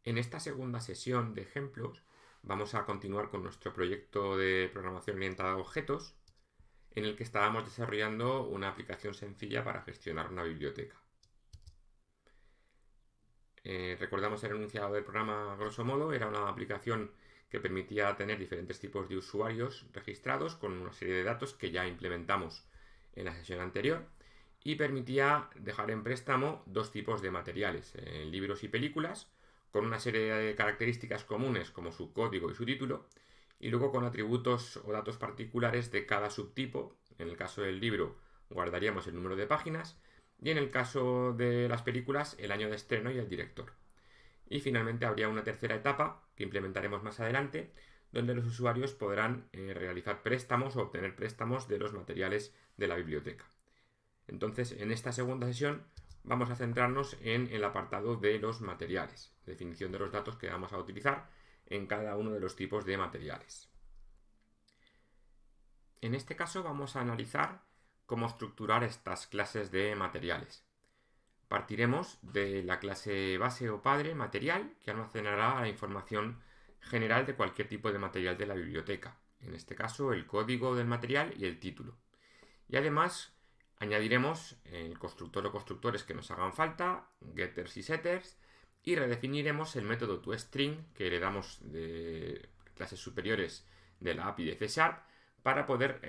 En esta segunda sesión de ejemplos vamos a continuar con nuestro proyecto de programación orientada a objetos, en el que estábamos desarrollando una aplicación sencilla para gestionar una biblioteca. Recordamos el enunciado del programa a grosso modo. Era una aplicación que permitía tener diferentes tipos de usuarios registrados con una serie de datos que ya implementamos en la sesión anterior, y permitía dejar en préstamo dos tipos de materiales, libros y películas, con una serie de características comunes como su código y su título, y luego con atributos o datos particulares de cada subtipo. En el caso del libro guardaríamos el número de páginas, y en el caso de las películas el año de estreno y el director. Y finalmente habría una tercera etapa que implementaremos más adelante, donde los usuarios podrán realizar préstamos o obtener préstamos de los materiales de la biblioteca. Entonces, en esta segunda sesión vamos a centrarnos en el apartado de los materiales, definición de los datos que vamos a utilizar en cada uno de los tipos de materiales. En este caso vamos a analizar cómo estructurar estas clases de materiales. Partiremos de la clase base o padre material, que almacenará la información general de cualquier tipo de material de la biblioteca, en este caso el código del material y el título. Y además añadiremos el constructor o constructores que nos hagan falta, getters y setters, y redefiniremos el método toString que heredamos de clases superiores de la API de C# para poder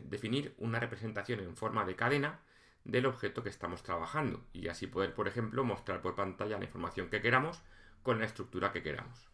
definir una representación en forma de cadena del objeto que estamos trabajando, y así poder, por ejemplo, mostrar por pantalla la información que queramos con la estructura que queramos.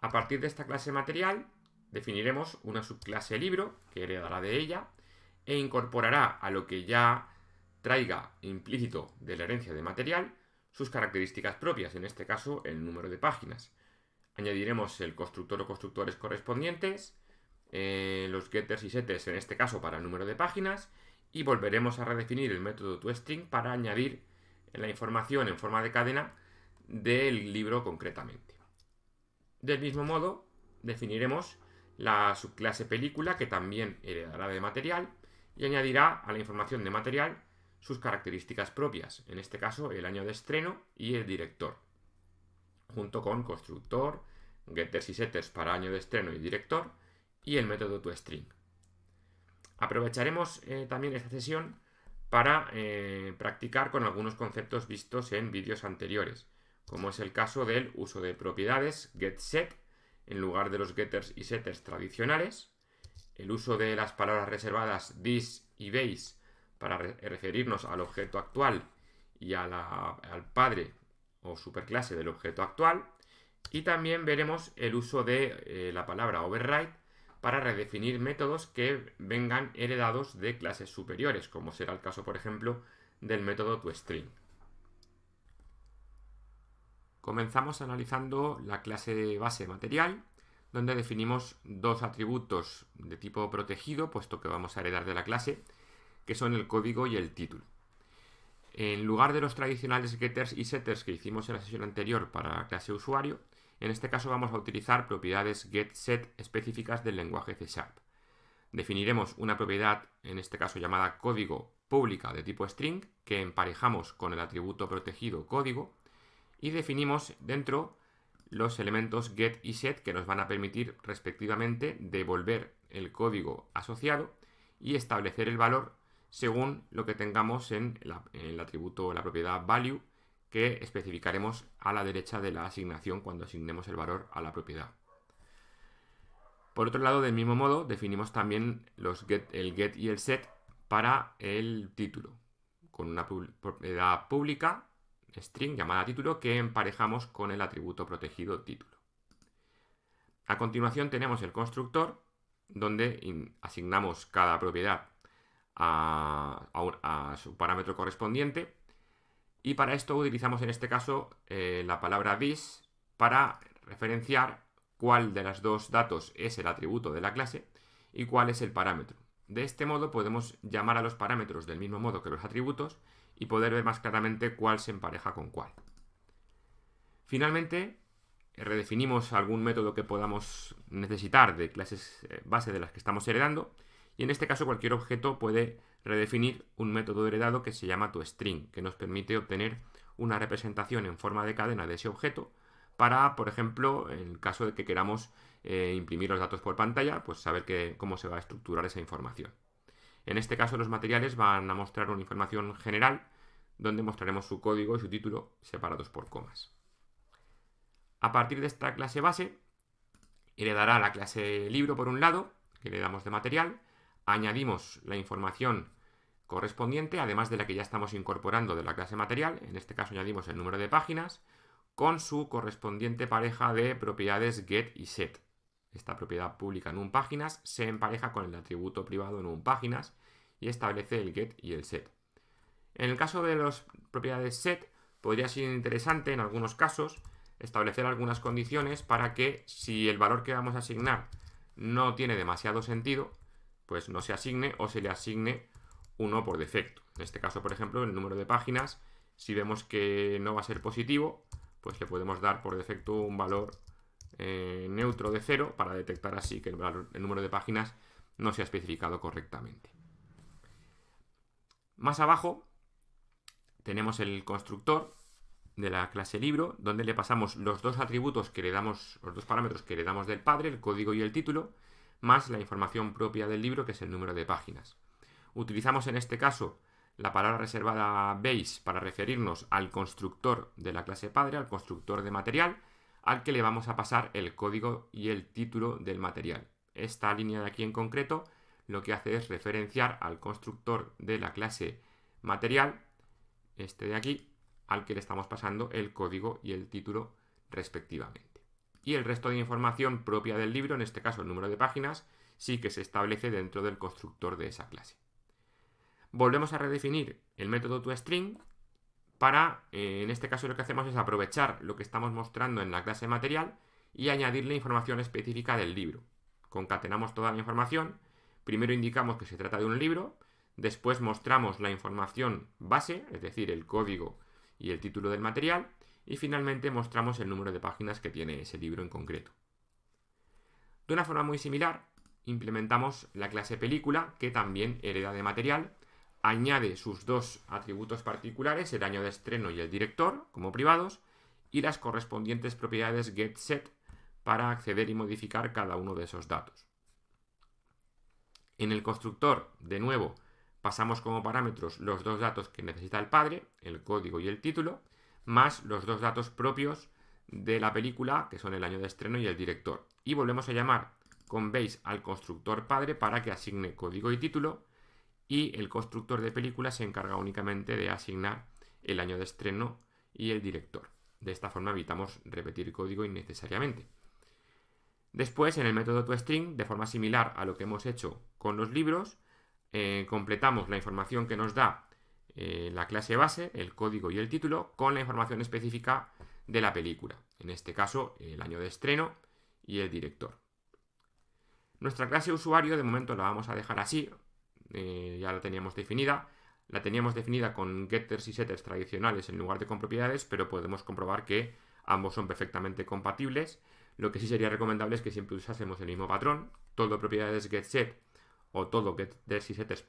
A partir de esta clase material definiremos una subclase libro que heredará de ella e incorporará a lo que ya traiga implícito de la herencia de material sus características propias, en este caso el número de páginas. Añadiremos el constructor o constructores correspondientes, los getters y setters en este caso para el número de páginas, y volveremos a redefinir el método toString para añadir la información en forma de cadena del libro concretamente. Del mismo modo, definiremos la subclase película, que también heredará de material y añadirá a la información de material sus características propias, en este caso el año de estreno y el director, junto con constructor, getters y setters para año de estreno y director, y el método toString. Aprovecharemos también esta sesión para practicar con algunos conceptos vistos en vídeos anteriores, como es el caso del uso de propiedades getSet en lugar de los getters y setters tradicionales, el uso de las palabras reservadas this y base para referirnos al objeto actual y al padre o superclase del objeto actual, y también veremos el uso de la palabra override para redefinir métodos que vengan heredados de clases superiores, como será el caso, por ejemplo, del método toString. Comenzamos analizando la clase base material, donde definimos dos atributos de tipo protegido, puesto que vamos a heredar de la clase, que son el código y el título. En lugar de los tradicionales getters y setters que hicimos en la sesión anterior para la clase usuario, en este caso vamos a utilizar propiedades getSet específicas del lenguaje C#. Definiremos una propiedad, en este caso llamada código, pública de tipo string, que emparejamos con el atributo protegido código, y definimos dentro los elementos get y set que nos van a permitir respectivamente devolver el código asociado y establecer el valor según lo que tengamos en el atributo o la propiedad value, que especificaremos a la derecha de la asignación cuando asignemos el valor a la propiedad. Por otro lado, del mismo modo, definimos también el get y el set para el título, con una propiedad pública string llamada título que emparejamos con el atributo protegido título. A continuación tenemos el constructor, donde asignamos cada propiedad a su parámetro correspondiente, y para esto utilizamos en este caso la palabra this para referenciar cuál de los dos datos es el atributo de la clase y cuál es el parámetro. De este modo podemos llamar a los parámetros del mismo modo que los atributos y poder ver más claramente cuál se empareja con cuál. Finalmente, redefinimos algún método que podamos necesitar de clases base de las que estamos heredando, y en este caso cualquier objeto puede redefinir un método heredado que se llama toString, que nos permite obtener una representación en forma de cadena de ese objeto para, por ejemplo, en el caso de que queramos imprimir los datos por pantalla, pues saber cómo se va a estructurar esa información. En este caso, los materiales van a mostrar una información general donde mostraremos su código y su título separados por comas. A partir de esta clase base, heredará la clase libro por un lado, que le damos de material, añadimos la información correspondiente, además de la que ya estamos incorporando de la clase material, en este caso añadimos el número de páginas, con su correspondiente pareja de propiedades get y set. Esta propiedad pública en páginas se empareja con el atributo privado en páginas y establece el get y el set. En el caso de las propiedades set, podría ser interesante en algunos casos establecer algunas condiciones para que, si el valor que vamos a asignar no tiene demasiado sentido, pues no se asigne o se le asigne uno por defecto. En este caso, por ejemplo, el número de páginas, si vemos que no va a ser positivo, pues le podemos dar por defecto un valor neutro de 0 para detectar así que el número de páginas no se ha especificado correctamente. Más abajo tenemos el constructor de la clase libro, donde le pasamos los dos atributos que le damos, los dos parámetros que le damos del padre, el código y el título, más la información propia del libro, que es el número de páginas. Utilizamos en este caso la palabra reservada base para referirnos al constructor de la clase padre, al constructor de material, al que le vamos a pasar el código y el título del material. Esta línea de aquí en concreto lo que hace es referenciar al constructor de la clase material, este de aquí, al que le estamos pasando el código y el título respectivamente. Y el resto de información propia del libro, en este caso el número de páginas, sí que se establece dentro del constructor de esa clase. Volvemos a redefinir el método toString para, en este caso lo que hacemos es aprovechar lo que estamos mostrando en la clase material y añadirle información específica del libro. Concatenamos toda la información, primero indicamos que se trata de un libro, después mostramos la información base, es decir, el código y el título del material, y finalmente mostramos el número de páginas que tiene ese libro en concreto. De una forma muy similar, implementamos la clase película, que también hereda de material, añade sus dos atributos particulares, el año de estreno y el director, como privados, y las correspondientes propiedades getSet para acceder y modificar cada uno de esos datos. En el constructor, de nuevo, pasamos como parámetros los dos datos que necesita el padre, el código y el título, más los dos datos propios de la película, que son el año de estreno y el director. Y volvemos a llamar con base al constructor padre para que asigne código y título, y el constructor de película se encarga únicamente de asignar el año de estreno y el director. De esta forma evitamos repetir código innecesariamente. Después, en el método toString, de forma similar a lo que hemos hecho con los libros, completamos la información que nos da la clase base, el código y el título, con la información específica de la película. En este caso, el año de estreno y el director. Nuestra clase usuario, de momento, la vamos a dejar así. Ya la teníamos definida. La teníamos definida con getters y setters tradicionales en lugar de con propiedades, pero podemos comprobar que ambos son perfectamente compatibles. Lo que sí sería recomendable es que siempre usásemos el mismo patrón, todo propiedades getSet o todo getters y setters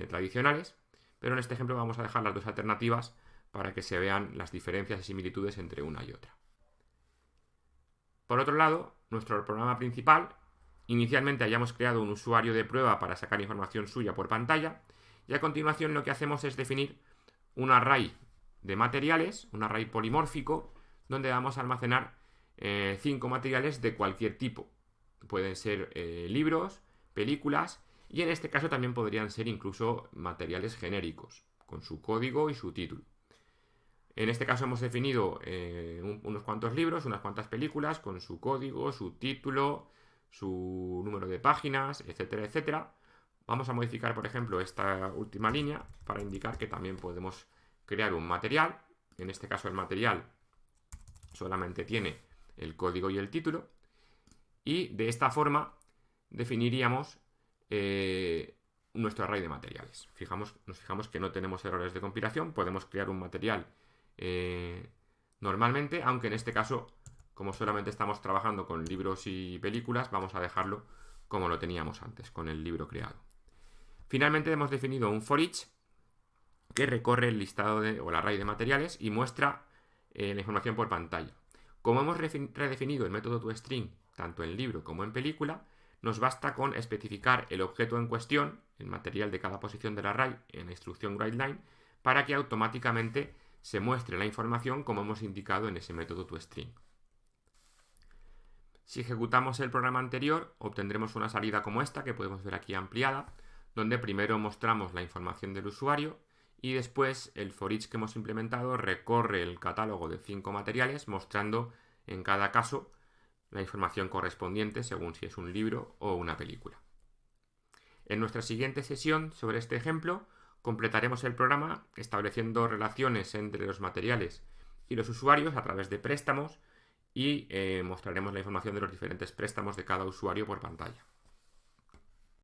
tradicionales, pero en este ejemplo vamos a dejar las dos alternativas para que se vean las diferencias y similitudes entre una y otra. Por otro lado, nuestro programa principal, inicialmente hayamos creado un usuario de prueba para sacar información suya por pantalla, y a continuación lo que hacemos es definir un array de materiales, un array polimórfico, donde vamos a almacenar 5 materiales de cualquier tipo. Pueden ser libros, películas, y en este caso también podrían ser incluso materiales genéricos, con su código y su título. En este caso hemos definido unos cuantos libros, unas cuantas películas, con su código, su título, su número de páginas, etcétera, etcétera. Vamos a modificar, por ejemplo, esta última línea para indicar que también podemos crear un material. En este caso el material solamente tiene el código y el título. Y de esta forma definiríamos nuestro array de materiales. Nos fijamos que no tenemos errores de compilación. Podemos crear un material normalmente, aunque en este caso, como solamente estamos trabajando con libros y películas, vamos a dejarlo como lo teníamos antes, con el libro creado. Finalmente hemos definido un for each que recorre el listado o el array de materiales y muestra la información por pantalla. Como hemos redefinido el método toString tanto en libro como en película, nos basta con especificar el objeto en cuestión, el material de cada posición del array en la instrucción writeLine, para que automáticamente se muestre la información como hemos indicado en ese método toString. Si ejecutamos el programa anterior, obtendremos una salida como esta, que podemos ver aquí ampliada, donde primero mostramos la información del usuario y después el for each que hemos implementado recorre el catálogo de 5 materiales, mostrando en cada caso la información correspondiente según si es un libro o una película. En nuestra siguiente sesión sobre este ejemplo completaremos el programa estableciendo relaciones entre los materiales y los usuarios a través de préstamos y mostraremos la información de los diferentes préstamos de cada usuario por pantalla.